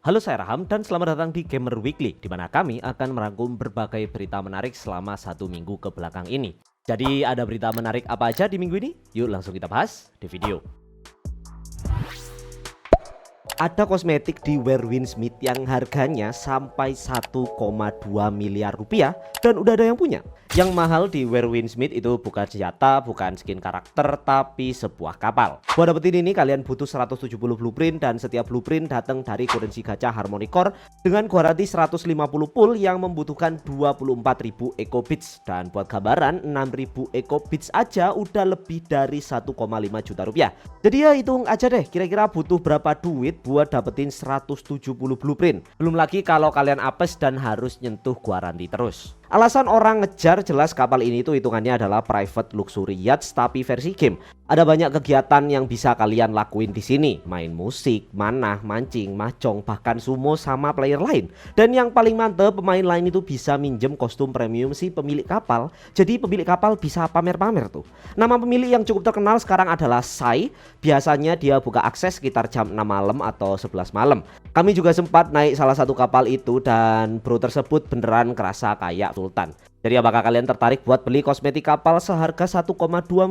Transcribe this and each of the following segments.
Halo, saya Raham dan selamat datang di Gamer Weekly, di mana kami akan merangkum berbagai berita menarik selama 1 minggu ke belakang ini. Jadi ada berita menarik apa aja di minggu ini? Yuk langsung kita bahas di video. Ada kosmetik di Wear-Winsmith yang harganya sampai 1,2 miliar rupiah dan udah ada yang punya. Yang mahal di Wear-Winsmith itu bukan senjata, bukan skin karakter, tapi sebuah kapal. Buat dapetin ini kalian butuh 170 blueprint dan setiap blueprint datang dari currency gacha Harmony Core dengan garansi 150 pool yang membutuhkan 24.000 eco bits. Dan buat gambaran 6.000 eco bits aja udah lebih dari 1,5 juta rupiah. Jadi ya hitung aja deh kira-kira butuh berapa duit buat dapetin 170 blueprint. Belum lagi kalau kalian apes dan harus nyentuh garansi terus. Alasan orang ngejar jelas kapal ini tuh hitungannya adalah private luxury yachts tapi versi game. Ada banyak kegiatan yang bisa kalian lakuin di sini, main musik, manah, mancing, mahjong, bahkan sumo sama player lain. Dan yang paling mantep, pemain lain itu bisa minjem kostum premium si pemilik kapal. Jadi pemilik kapal bisa pamer-pamer tuh. Nama pemilik yang cukup terkenal sekarang adalah Sai. Biasanya dia buka akses sekitar jam 6 malam atau 11 malam. Kami juga sempat naik salah satu kapal itu dan bro tersebut beneran kerasa kayak Sultan. Jadi apakah kalian tertarik buat beli kosmetik kapal seharga 1,2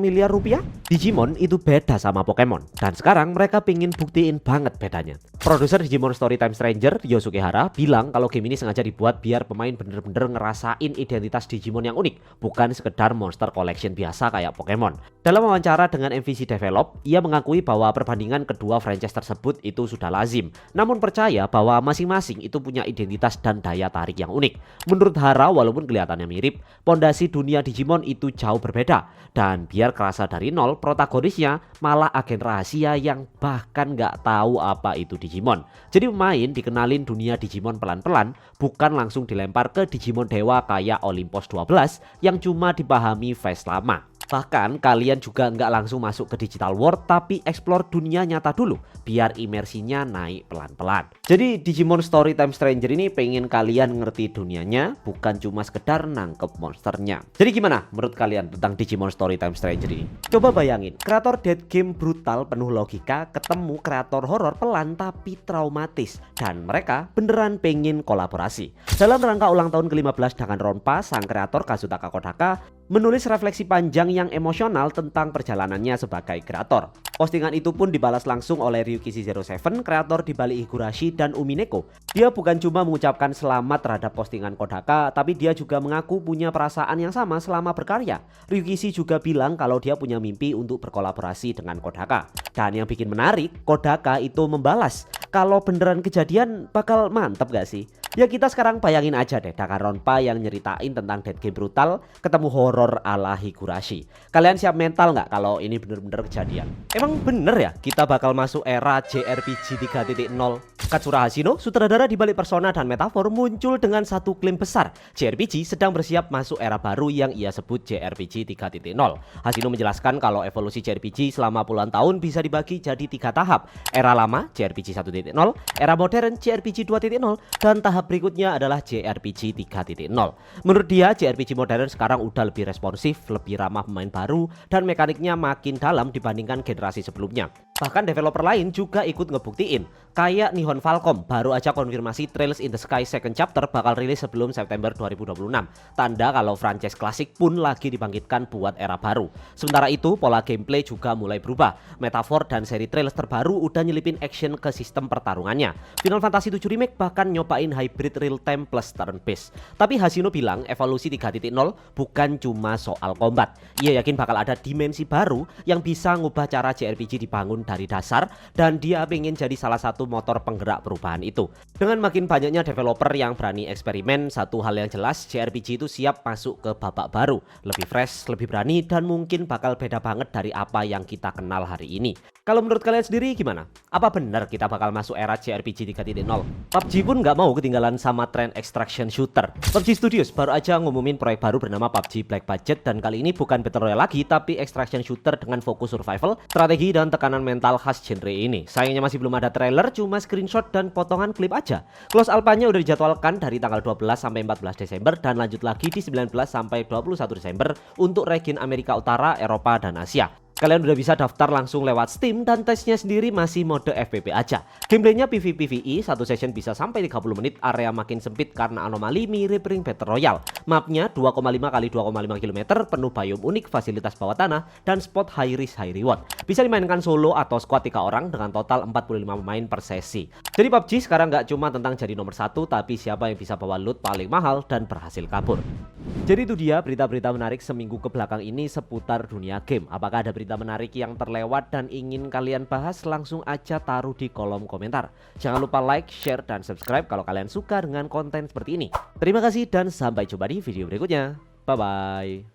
miliar rupiah? Digimon itu beda sama Pokemon dan sekarang mereka pingin buktiin banget bedanya. Produser Digimon Storytime Stranger, Yosuke Hara, bilang kalau game ini sengaja dibuat biar pemain bener-bener ngerasain identitas Digimon yang unik, bukan sekedar monster collection biasa kayak Pokemon. Dalam wawancara dengan MVC Develop, ia mengakui bahwa perbandingan kedua franchise tersebut itu sudah lazim, namun percaya bahwa masing-masing itu punya identitas dan daya tarik yang unik. Menurut Hara, walaupun kelihatannya mirip, pondasi dunia Digimon itu jauh berbeda. Dan biar kerasa dari nol, protagonisnya malah agen rahasia yang bahkan nggak tahu apa itu Digimon. Jadi pemain dikenalin dunia Digimon pelan-pelan, bukan langsung dilempar ke Digimon Dewa kayak Olympus 12 yang cuma dipahami face lama. Bahkan kalian juga nggak langsung masuk ke digital world tapi explore dunia nyata dulu biar imersinya naik pelan-pelan. Jadi Digimon Storytime Stranger ini pengen kalian ngerti dunianya, bukan cuma sekedar nangkep monsternya. Jadi gimana menurut kalian tentang Digimon Storytime Stranger ini? Coba bayangin, kreator dead game brutal penuh logika ketemu kreator horor pelan tapi traumatis, dan mereka beneran pengen kolaborasi. Dalam rangka ulang tahun ke-15 Danganronpa, sang kreator Kazutaka Kodaka menulis refleksi panjang yang emosional tentang perjalanannya sebagai kreator. Postingan itu pun dibalas langsung oleh Ryukishi07, kreator di balik Higurashi dan Umineko. Dia bukan cuma mengucapkan selamat terhadap postingan Kodaka, tapi dia juga mengaku punya perasaan yang sama selama berkarya. Ryukishi juga bilang kalau dia punya mimpi untuk berkolaborasi dengan Kodaka. Dan yang bikin menarik, Kodaka itu membalas, kalau beneran kejadian bakal mantep gak sih? Ya kita sekarang bayangin aja deh Danganronpa yang nyeritain tentang dead game brutal ketemu horor ala Higurashi. Kalian siap mental nggak kalau ini bener-bener kejadian? Emang bener ya kita bakal masuk era JRPG 3.0? Katsura Hashino, sutradara di balik Persona dan Metaphor, muncul dengan satu klaim besar. JRPG sedang bersiap masuk era baru yang ia sebut JRPG 3.0. Hashino menjelaskan kalau evolusi JRPG selama puluhan tahun bisa dibagi jadi 3 tahap. Era lama JRPG 1.0, era modern JRPG 2.0, dan tahap berikutnya adalah JRPG 3.0. Menurut dia, JRPG modern sekarang udah lebih responsif, lebih ramah pemain baru, dan mekaniknya makin dalam dibandingkan generasi sebelumnya. Bahkan developer lain juga ikut ngebuktiin, kayak Nihon Falcom baru aja konfirmasi Trails in the Sky second chapter bakal rilis sebelum September 2026. Tanda kalau franchise klasik pun lagi dibangkitkan buat era baru. Sementara itu, pola gameplay juga mulai berubah. Metaphor dan seri Trails terbaru udah nyelipin action ke sistem pertarungannya. Final Fantasy 7 Remake bahkan nyobain hybrid real time plus turn based. Tapi Hashino bilang evolusi 3.0 bukan cuma soal combat. Ia yakin bakal ada dimensi baru yang bisa ngubah cara JRPG dibangun dari dasar, dan dia pengen jadi salah satu motor penggerak perubahan itu. Dengan makin banyaknya developer yang berani eksperimen, satu hal yang jelas, JRPG itu siap masuk ke babak baru, lebih fresh, lebih berani, dan mungkin bakal beda banget dari apa yang kita kenal hari ini. Kalau menurut kalian sendiri gimana? Apa benar kita bakal masuk era JRPG 3.0? PUBG pun nggak mau ketinggalan sama tren extraction shooter. PUBG Studios baru aja ngumumin proyek baru bernama PUBG Black Budget, dan kali ini bukan Battle Royale lagi, tapi extraction shooter dengan fokus survival, strategi, dan tekanan mental khas genre ini. Sayangnya masih belum ada trailer, cuma screenshot dan potongan klip aja. Close alpha-nya udah dijadwalkan dari tanggal 12 sampai 14 Desember dan lanjut lagi di 19 sampai 21 Desember untuk region Amerika Utara, Eropa, dan Asia. Kalian udah bisa daftar langsung lewat Steam dan tesnya sendiri masih mode FPP aja. Gameplaynya PvP/PvE, satu session bisa sampai 30 menit, area makin sempit karena anomali mirip ring Battle Royale. Mapnya 2,5 kali 2,5 km, penuh biome unik, fasilitas bawah tanah, dan spot high risk high reward. Bisa dimainkan solo atau squad 3 orang dengan total 45 pemain per sesi. Jadi PUBG sekarang nggak cuma tentang jadi nomor 1, tapi siapa yang bisa bawa loot paling mahal dan berhasil kabur. Jadi itu dia berita-berita menarik seminggu ke belakang ini seputar dunia game. Apakah ada berita menarik yang terlewat dan ingin kalian bahas? Langsung aja taruh di kolom komentar. Jangan lupa like, share, dan subscribe kalau kalian suka dengan konten seperti ini. Terima kasih dan sampai jumpa di video berikutnya. Bye-bye.